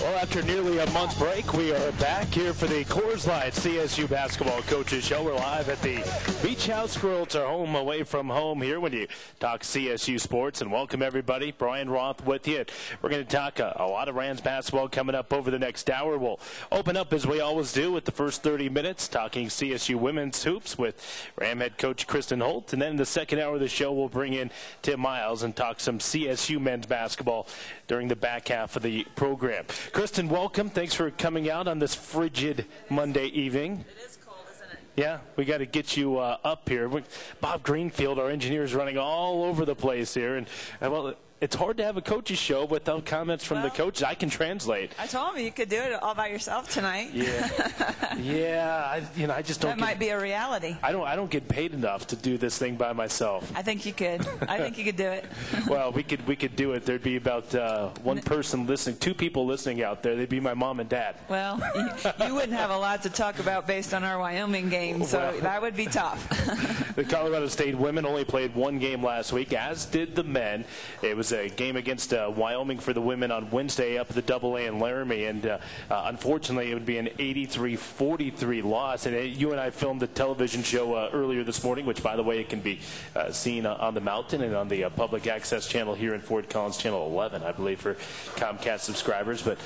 Well, after nearly a month break, we are back here for the Coors Light CSU Basketball Coaches Show. We're live at the Beach House Grill. It's our home away from home here when you talk CSU sports. And welcome, everybody. Brian Roth with you. We're going to talk a lot of Rams basketball coming up over the next hour. We'll open up, as we always do, with the first 30 minutes, talking CSU women's hoops with Ram head coach Kristen Holt. And then in the second hour of the show, we'll bring in Tim Miles and talk some CSU men's basketball during the back half of the program. Kristen, welcome. Thanks for coming out on this frigid Monday evening. It is cold, isn't it? Yeah, we got to get you up here. Bob Greenfield, our engineer, is running all over the place here. And well, it's hard to have a coach's show without comments from the coaches. I can translate. I told him you could do it all by yourself tonight. Yeah, yeah. I just don't. That might be a reality. I don't get paid enough to do this thing by myself. I think you could. I think you could do it. Well, we could do it. There'd be about one person listening, two people listening out there. They'd be my mom and dad. Well, you wouldn't have a lot to talk about based on our Wyoming game, so that would be tough. The Colorado State women only played one game last week, as did the men. It was a game against Wyoming for the women on Wednesday up at the AA in Laramie, and unfortunately it would be an 83-43 loss. And you and I filmed a television show earlier this morning, which, by the way, it can be seen on the Mountain and on the public access channel here in Fort Collins, channel 11, I believe, for Comcast subscribers. But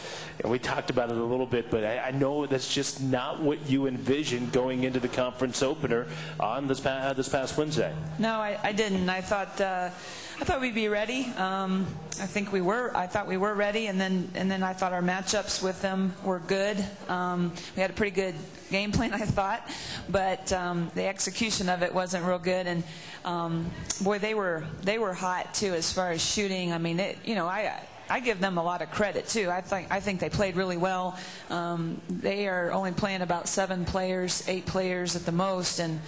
we talked about it a little bit, but I know that's just not what you envisioned going into the conference opener on this past Wednesday. No, I didn't. I thought we'd be ready. I think we were. I thought we were ready, and then I thought our matchups with them were good. We had a pretty good game plan, I thought, but the execution of it wasn't real good. And boy, they were hot too as far as shooting. I mean, I give them a lot of credit too. I think they played really well. They are only playing about 8 players at the most, and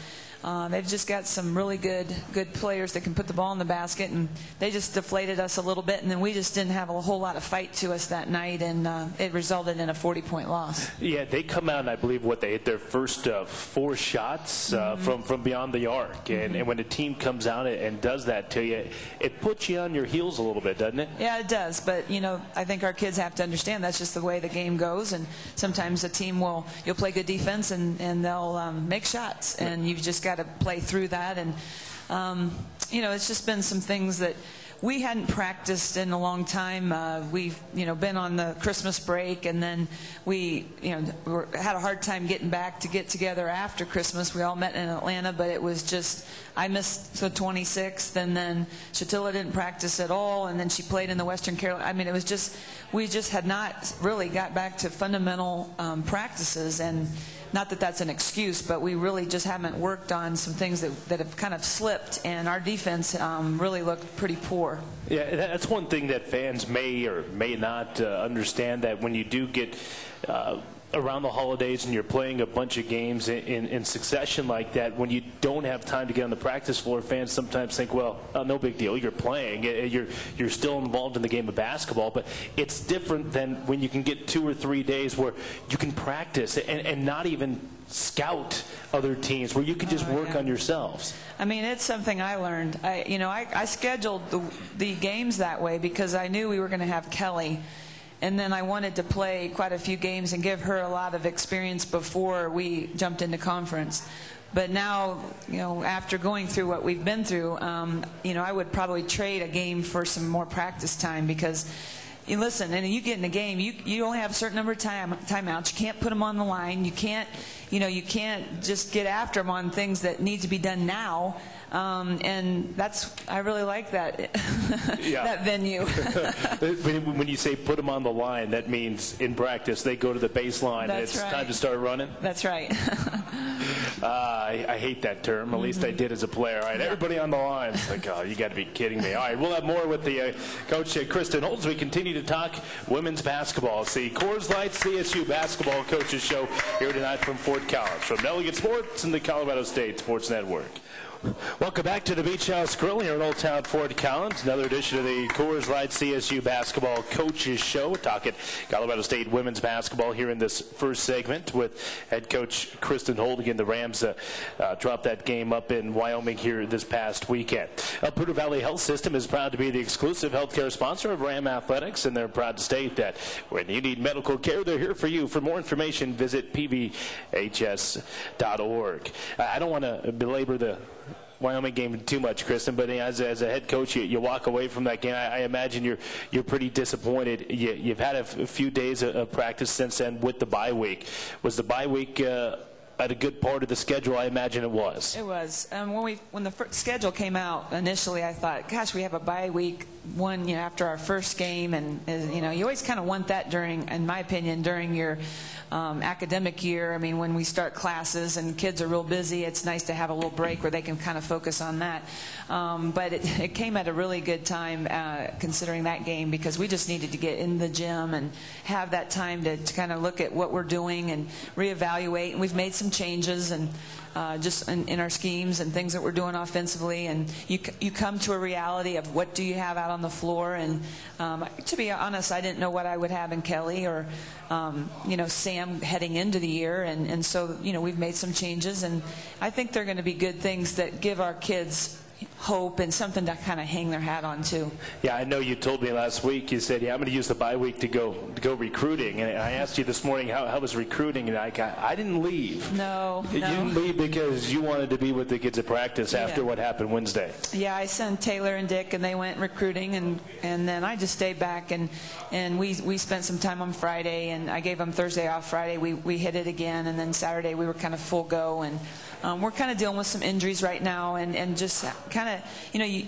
they've just got some really good players that can put the ball in the basket, and they just deflated us a little bit, and then we just didn't have a whole lot of fight to us that night, and it resulted in a 40-point loss. Yeah, they come out, and I believe they hit their first 4 shots from beyond the arc, and when a team comes out and does that to you, it puts you on your heels a little bit, doesn't it? Yeah, it does, but I think our kids have to understand that's just the way the game goes, and sometimes a team you'll play good defense and they'll make shots, and you've just got to play through that. And it's just been some things that we hadn't practiced in a long time. We've been on the Christmas break, and then we had a hard time getting back to get together after Christmas. We all met in Atlanta, but it was just, I missed the 26th, and then Shatilla didn't practice at all, and then she played in the Western Carolina. I mean, it was just, we just had not really got back to fundamental practices, and not that that's an excuse, but we really just haven't worked on some things that have kind of slipped, and our defense really looked pretty poor. Yeah, that's one thing that fans may or may not understand, that when you do get around the holidays and you're playing a bunch of games in succession like that, when you don't have time to get on the practice floor, fans sometimes think, well, no big deal, you're playing, you're still involved in the game of basketball. But it's different than when you can get 2 or 3 days where you can practice and not even scout other teams, where you can just work on yourselves. I mean, it's something I learned. I scheduled the games that way because I knew we were going to have Kelly. And then I wanted to play quite a few games and give her a lot of experience before we jumped into conference. But now, after going through what we've been through, I would probably trade a game for some more practice time, because listen, and you get in a game, you only have a certain number of timeouts. You can't put them on the line. You can't just get after them on things that need to be done now. And I really like that that venue. When you say put them on the line, that means in practice they go to the baseline and it's time to start running? That's right. I hate that term. At least I did as a player. All right, everybody on the line. It's like, oh, you got to be kidding me. All right, we'll have more with the coach Kristen Holt as we continue to talk women's basketball. See, Coors Light CSU Basketball Coaches Show here tonight from Fort Collins. From Delegate Sports and the Colorado State Sports Network. Welcome back to the Beach House Grill here in Old Town Fort Collins. Another edition of the Coors Light CSU Basketball Coaches Show. We're talking Colorado State women's basketball here in this first segment with head coach Kristen Holt. Again, the Rams dropped that game up in Wyoming here this past weekend. Poudre Valley Health System is proud to be the exclusive healthcare sponsor of Ram Athletics, and they're proud to state that when you need medical care, they're here for you. For more information, visit pvhs.org. I don't want to belabor the Wyoming game too much, Kristen, but as a head coach, you walk away from that game. I imagine you're pretty disappointed. You've had a few days of practice since then with the bye week. Was the bye week at a good part of the schedule? I imagine it was. It was. When the schedule came out initially, I thought, gosh, we have a bye week one, after our first game, and you always kind of want that during, in my opinion, during your academic year. I mean, when we start classes and kids are real busy, it's nice to have a little break where they can kind of focus on that. But it came at a really good time considering that game, because we just needed to get in the gym and have that time to kind of look at what we're doing and reevaluate. And we've made some changes and just in our schemes and things that we're doing offensively, and you come to a reality of what do you have out on the floor. And to be honest, I didn't know what I would have in Kelly or Sam heading into the year, and so we've made some changes, and I think they're going to be good things that give our kids hope and something to kind of hang their hat on too. Yeah, I know you told me last week, you said, I'm going to use the bye week to go recruiting, and I asked you this morning how was recruiting, and I didn't leave. No. You didn't leave because you wanted to be with the kids at practice after what happened Wednesday. Yeah, I sent Taylor and Dick, and they went recruiting, and then I just stayed back, and we spent some time on Friday, and I gave them Thursday off. Friday we hit it again, and then Saturday we were kind of full go, and we're kind of dealing with some injuries right now, and just kind of, you,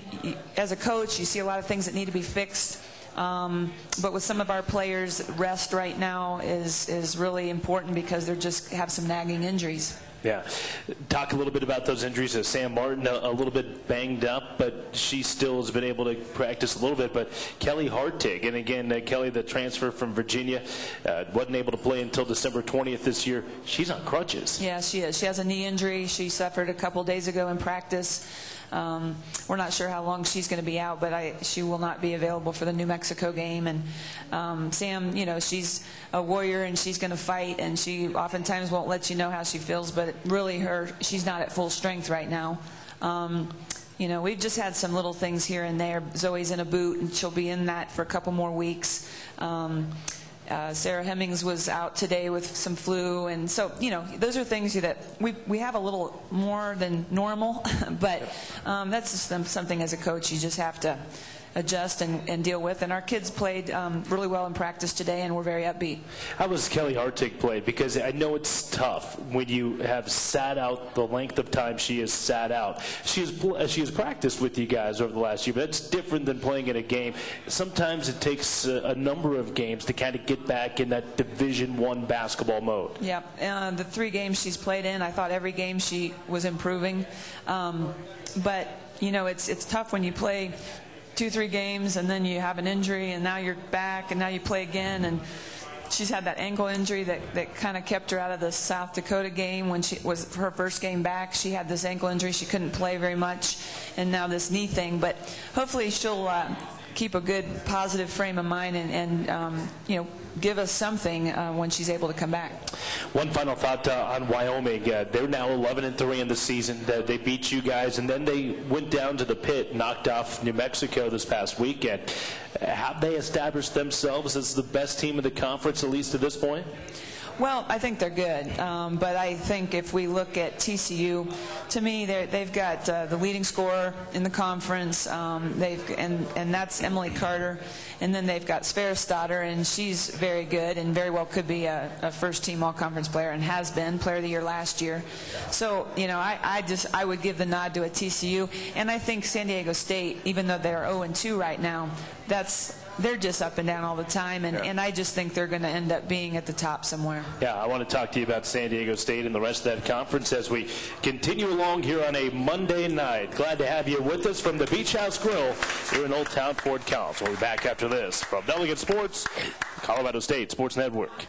as a coach, you see a lot of things that need to be fixed. But with some of our players, rest right now is really important because they just have some nagging injuries. Yeah. Talk a little bit about those injuries. Sam Martin, a little bit banged up, but she still has been able to practice a little bit. But Kelly Hartig, and again, Kelly, the transfer from Virginia, wasn't able to play until December 20th this year. She's on crutches. Yeah, she is. She has a knee injury. She suffered a couple days ago in practice. We're not sure how long she's going to be out, but she will not be available for the New Mexico game. And Sam, she's a warrior, and she's going to fight, and she oftentimes won't let you know how she feels, but really she's not at full strength right now. We've just had some little things here and there. Zoe's in a boot, and she'll be in that for a couple more weeks. Sarah Hemmings was out today with some flu, and so those are things that we have a little more than normal, but that's just something as a coach you just have to adjust and deal with. And our kids played really well in practice today, and we're very upbeat. How was Kelly Hartig played? Because I know it's tough when you have sat out the length of time she has sat out. She has practiced with you guys over the last year, but it's different than playing in a game. Sometimes it takes a number of games to kind of get back in that Division I basketball mode. Yeah, the 3 games she's played in, I thought every game she was improving. But it's tough when you play 2-3 games and then you have an injury, and now you're back, and now you play again. And she's had that ankle injury that kind of kept her out of the South Dakota game when she was her first game back. She had this ankle injury. She couldn't play very much, and now this knee thing. But hopefully she'll keep a good positive frame of mind and give us something when she's able to come back. One final thought on Wyoming. They're now 11-3 in the season. They beat you guys, and then they went down to the pit, knocked off New Mexico this past weekend. Have they established themselves as the best team in the conference, at least to this point? Well, I think they're good, but I think if we look at TCU, to me, they've got the leading scorer in the conference. And that's Emily Carter, and then they've got Sverresdatter, and she's very good and very well could be a first-team all-conference player and has been Player of the Year last year. So I would give the nod to a TCU, and I think San Diego State, even though they're 0-2 right now, they're just up and down all the time, and I just think they're going to end up being at the top somewhere. Yeah, I want to talk to you about San Diego State and the rest of that conference as we continue along here on a Monday night. Glad to have you with us from the Beach House Grill here in Old Town Fort Collins. We'll be back after this from Delegate Sports, Colorado State Sports Network.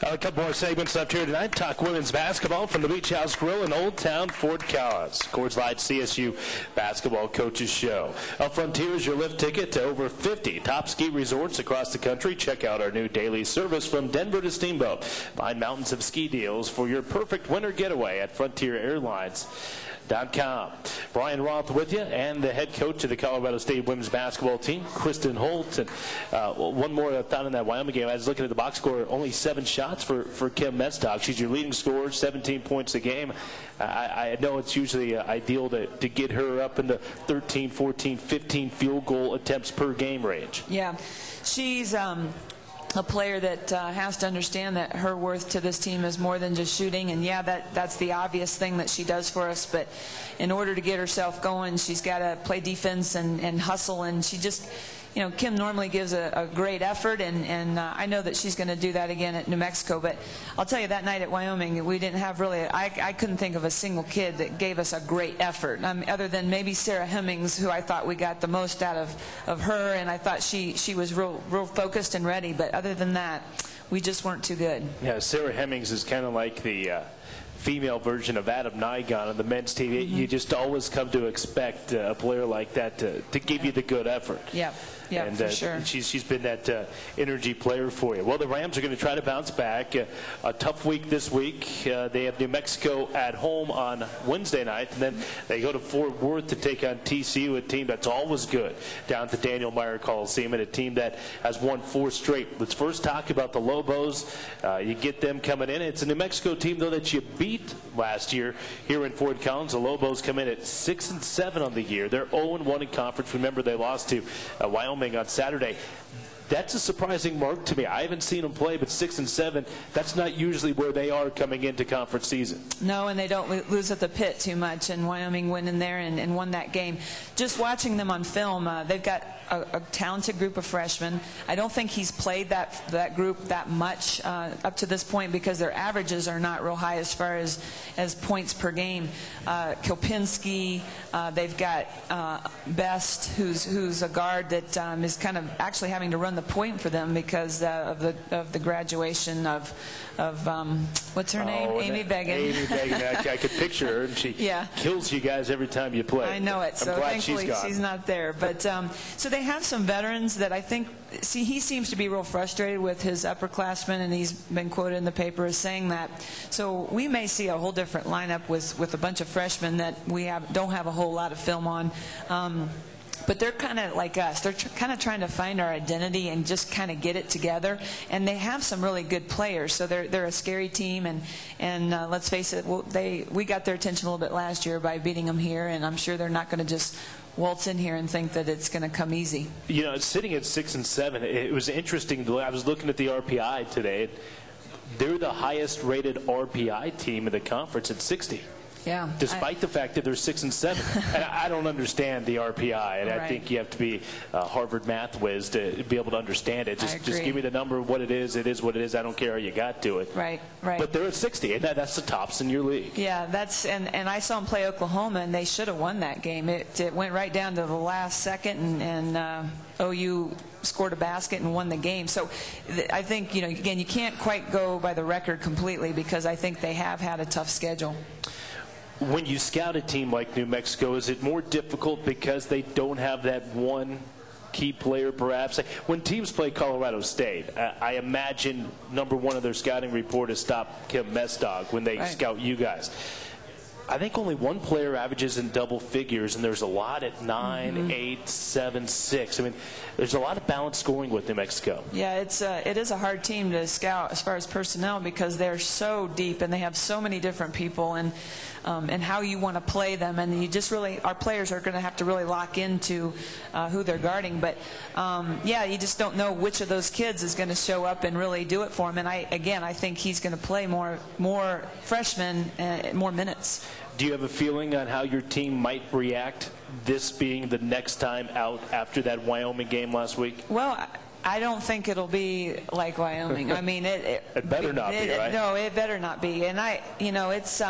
A couple more segments left here tonight. Talk women's basketball from the Beach House Grill in Old Town, Fort Collins. Coors Light CSU Basketball Coaches Show. Frontier is your lift ticket to over 50 top ski resorts across the country. Check out our new daily service from Denver to Steamboat. Find mountains of ski deals for your perfect winter getaway at FrontierAirlines.com. Brian Roth with you, and the head coach of the Colorado State women's basketball team, Kristen Holt. And one more thought in that Wyoming game. I was looking at the box score, only 7 shots for Kim Mestog. She's your leading scorer, 17 points a game. I know it's usually ideal to get her up in the 13, 14, 15 field goal attempts per game range. Yeah, she's a player that has to understand that her worth to this team is more than just shooting. And yeah, that's the obvious thing that she does for us, but in order to get herself going, she's got to play defense and hustle. And she just, you know, Kim normally gives a great effort, and I know that she's going to do that again at New Mexico. But I'll tell you, that night at Wyoming, we didn't have really, I couldn't think of a single kid that gave us a great effort, other than maybe Sarah Hemmings, who I thought we got the most out of her, and I thought she was real focused and ready. But other than that, we just weren't too good. Yeah, Sarah Hemmings is kind of like the female version of Adam Nygon on the men's team. Mm-hmm. You just always come to expect a player like that to give you the good effort. Yeah. Yeah, and, for sure. She's been that energy player for you. Well, the Rams are going to try to bounce back. A tough week this week. They have New Mexico at home on Wednesday night, and then they go to Fort Worth to take on TCU, a team that's always good, down at the Daniel Meyer Coliseum, and a team that has won 4 straight. Let's first talk about the Lobos. You get them coming in. It's a New Mexico team, though, that you beat last year here in Fort Collins. The Lobos come in at 6-7 on the year. They're 0-1 in conference. Remember, they lost to Wyoming on Saturday. That's a surprising mark to me. I haven't seen them play, but 6-7, that's not usually where they are coming into conference season. No, and they don't lose at the pit too much, and Wyoming went in there and won that game. Just watching them on film, they've got a talented group of freshmen. I don't think he's played that group that much up to this point, because their averages are not real high as far as points per game. Kilpinski, they've got Best, who's a guard that is kind of actually having to run the point for them because of the graduation of what's her name? Amy Began. Amy Began. I could picture her, and she kills you guys every time you play. I know it. So I'm glad thankfully she's not there. But so they have some veterans that I think. See, he seems to be real frustrated with his upperclassmen, and he's been quoted in the paper as saying that. So we may see a whole different lineup with a bunch of freshmen that we don't have a whole lot of film on. But they're kind of like us. They're kind of trying to find our identity and just kind of get it together. And they have some really good players. So they're a scary team. And let's face it, we got their attention a little bit last year by beating them here. And I'm sure they're not going to just waltz in here and think that it's going to come easy. You know, sitting at 6-7, it was interesting. I was looking at the RPI today. They're the highest rated RPI team in the conference at 60. Yeah. Despite the fact that they're 6-7. And I don't understand the RPI, and I think you have to be a Harvard math whiz to be able to understand it. Just give me the number of what it is. It is what it is. I don't care how you got to it. Right. But they're at 60, and that's the tops in your league. Yeah, and I saw them play Oklahoma, and they should have won that game. It went right down to the last second, and OU scored a basket and won the game. So I think, again, you can't quite go by the record completely, because I think they have had a tough schedule. When you scout a team like New Mexico, is it more difficult because they don't have that one key player, perhaps? When teams play Colorado State, I imagine number one of their scouting report is stop Kim Mestog when they scout you guys. I think only one player averages in double figures, and there's a lot at 9, 8, 7, 6. I mean, there's a lot of balanced scoring with New Mexico. Yeah, it is a hard team to scout as far as personnel, because they're so deep and they have so many different people, and how you want to play them, and you just really, our players are going to have to really lock into who they're guarding. But you just don't know which of those kids is going to show up and really do it for him. And I think he's going to play more freshmen, more minutes. Do you have a feeling on how your team might react, this being the next time out after that Wyoming game last week? Well, I don't think it'll be like Wyoming. I mean, it better not be, right? No, it better not be. And it's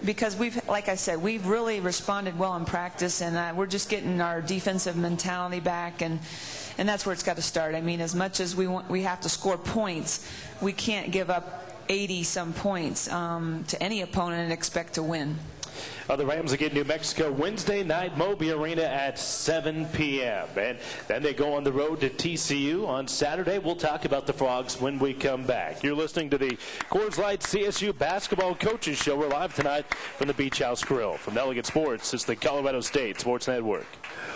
because like I said, we've really responded well in practice, and we're just getting our defensive mentality back, and that's where it's got to start. I mean, as much as we have to score points, we can't give up 80-some points to any opponent and expect to win. The Rams will get New Mexico Wednesday night, Moby Arena at 7 p.m. And then they go on the road to TCU on Saturday. We'll talk about the Frogs when we come back. You're listening to the Coors Light CSU Basketball Coaches Show. We're live tonight from the Beach House Grill. From Elegant Sports, it's the Colorado State Sports Network.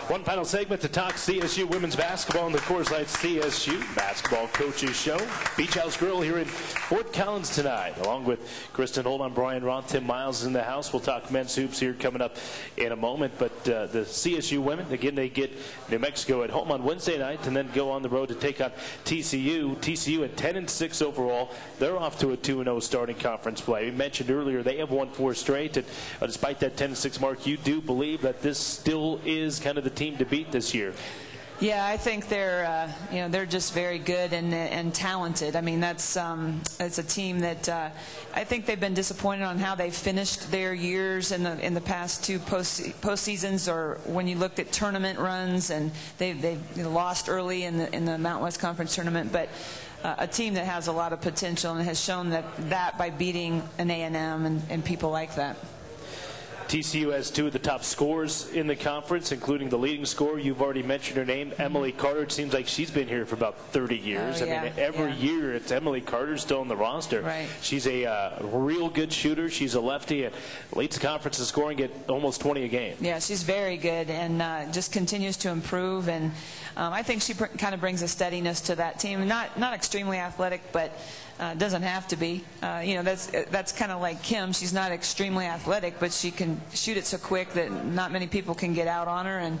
One final segment to talk CSU women's basketball on the Coors Light CSU Basketball Coaches Show. Beach House Grill here in Fort Collins tonight. Along with Kristen Holt, I'm Brian Roth. Tim Miles is in the house. We'll talk men's hoops here coming up in a moment. But the CSU women, again, they get New Mexico at home on Wednesday night and then go on the road to take on TCU. TCU at 10-6 overall. They're off to a 2-0 starting conference play. We mentioned earlier they have won 4 straight. And despite that 10-6 mark, you do believe that this still is kind of the team to beat this year. Yeah, I think they're just very good and talented. I mean, it's a team that I think they've been disappointed on how they finished their years in the past 2 postseasons, or when you looked at tournament runs, and they lost early in the Mountain West Conference tournament, but. A team that has a lot of potential and has shown that by beating an A&M and people like that. TCU has 2 of the top scorers in the conference, including the leading scorer. You've already mentioned her name, Emily Carter. It seems like she's been here for about 30 years. Oh, yeah, I mean, every year it's Emily Carter still on the roster. Right. She's a real good shooter. She's a lefty and leads the conference in scoring at almost 20 a game. Yeah, she's very good and just continues to improve. And I think she kind of brings a steadiness to that team. Not extremely athletic, but doesn't have to be. That's kind of like Kim. She's not extremely athletic, but she can shoot it so quick that not many people can get out on her. And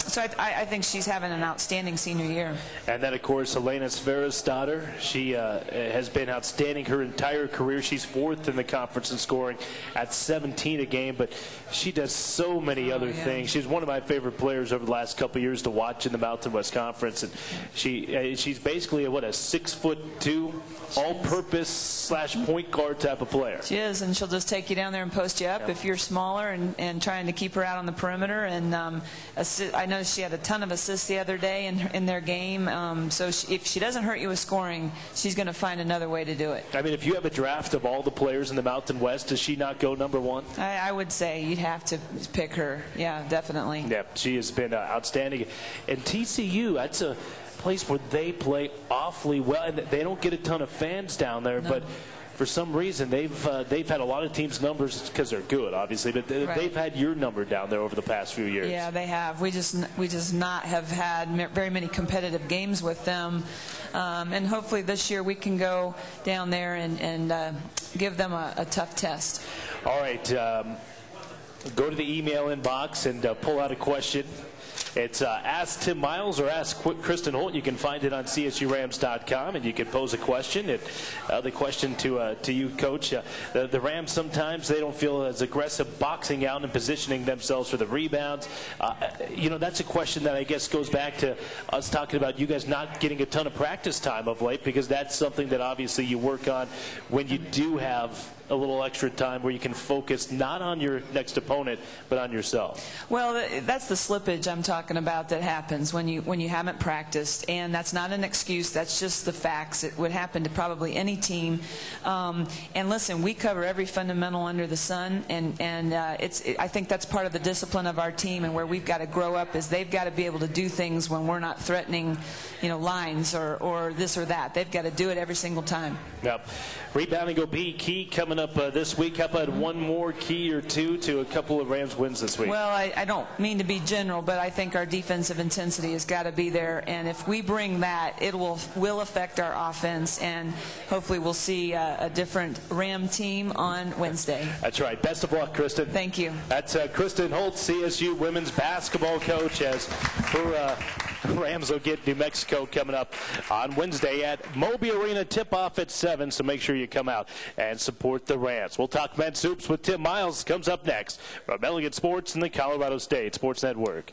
so I think she's having an outstanding senior year. And then, of course, Helena Svera's daughter. She has been outstanding her entire career. She's 4th in the conference in scoring at 17 a game, but she does so many other things. She's one of my favorite players over the last couple of years to watch in the Mountain West Conference. And she's basically a 6'2" all-purpose / point guard type of player. She is, and she'll just take you down there and post you up if you're smaller, and trying to keep her out on the perimeter. And I noticed she had a ton of assists the other day in their game. So if she doesn't hurt you with scoring, she's going to find another way to do it. I mean, if you have a draft of all the players in the Mountain West, does she not go number 1? I would say you'd have to pick her. Yeah, definitely. Yeah, she has been outstanding. And TCU, that's a place where they play awfully well, and they don't get a ton of fans down there, but for some reason they've had a lot of teams' numbers because they're good, obviously, but they've had your number down there over the past few years. Yeah, they have. We just not have had very many competitive games with them, and hopefully this year we can go down there and give them a tough test. All right, go to the email inbox and pull out a question. It's Ask Tim Miles or Ask Kristen Holt. You can find it on CSURams.com, and you can pose a question. The question to you, Coach, the Rams sometimes they don't feel as aggressive boxing out and positioning themselves for the rebounds. That's a question that I guess goes back to us talking about you guys not getting a ton of practice time of late, because that's something that obviously you work on when you do have a little extra time where you can focus not on your next opponent but on yourself. Well, that's the slippage I'm talking about that happens when you haven't practiced, and that's not an excuse. That's just the facts. It would happen to probably any team. And listen, we cover every fundamental under the sun, and I think that's part of the discipline of our team, and where we've got to grow up is they've got to be able to do things when we're not threatening, lines or this or that. They've got to do it every single time. Yep. Rebounding will be key coming up this week. How about one more key or two to a couple of Rams wins this week? Well, I don't mean to be general, but I think our defensive intensity has got to be there, and if we bring that, it will affect our offense, and hopefully we'll see a different Ram team on Wednesday. That's right. Best of luck, Kristen. Thank you. That's Kristen Holt, CSU women's basketball coach, as her Rams will get New Mexico coming up on Wednesday at Moby Arena. Tip-off at 7, so make sure you come out and support the Rams. We'll talk men's hoops with Tim Miles. Comes up next from Elegant Sports and the Colorado State Sports Network.